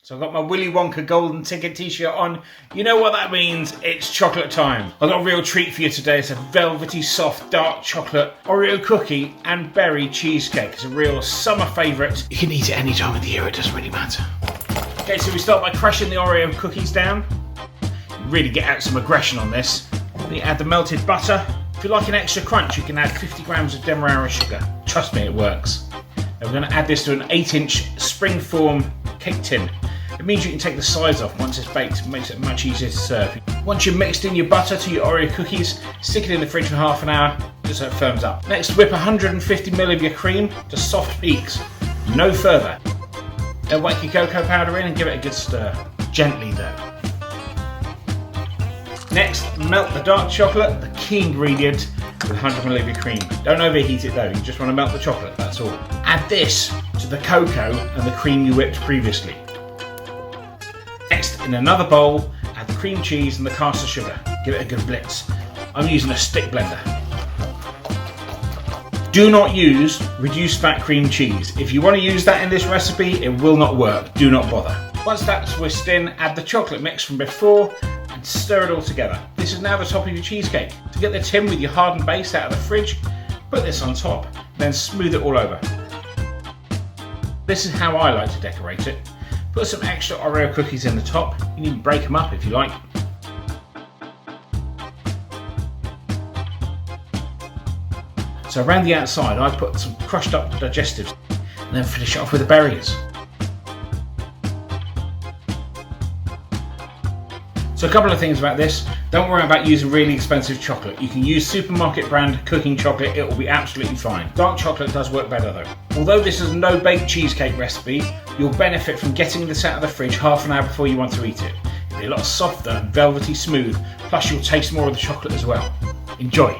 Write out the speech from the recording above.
So I've got my Willy Wonka golden ticket t-shirt on. You know what that means, it's chocolate time. I've got a real treat for you today. It's a velvety soft dark chocolate Oreo cookie and berry cheesecake. It's a real summer favourite. You can eat it any time of the year, it doesn't really matter. Okay, so we start by crushing the Oreo cookies down. Really get out some aggression on this. Then you add the melted butter. If you like an extra crunch, you can add 50 grams of demerara sugar. Trust me, it works. Now we're going to add this to an 8-inch springform cake tin. It means you can take the sides off once it's baked. It makes it much easier to serve. Once you've mixed in your butter to your Oreo cookies, stick it in the fridge for half an hour just so it firms up. Next, whip 150ml of your cream to soft peaks. No further. Then whack your cocoa powder in and give it a good stir. Gently though. Next, melt the dark chocolate, the key ingredient, with 100ml of your cream. Don't overheat it though, you just want to melt the chocolate, that's all. Add this to the cocoa and the cream you whipped previously. Next, in another bowl, add the cream cheese and the caster sugar. Give it a good blitz. I'm using a stick blender. Do not use reduced fat cream cheese. If you want to use that in this recipe, it will not work. Do not bother. Once that's whisked in, add the chocolate mix from before and stir it all together. This is now the top of your cheesecake. To get the tin with your hardened base out of the fridge, put this on top, then smooth it all over. This is how I like to decorate it. Put some extra Oreo cookies in the top. You can even break them up if you like. So around the outside I put some crushed up digestives and then finish it off with the berries. So a couple of things about this. Don't worry about using really expensive chocolate. You can use supermarket brand cooking chocolate, it will be absolutely fine. Dark chocolate does work better though. Although this is a no-bake cheesecake recipe, you'll benefit from getting this out of the fridge half an hour before you want to eat it. It'll be a lot softer and velvety smooth, plus you'll taste more of the chocolate as well. Enjoy!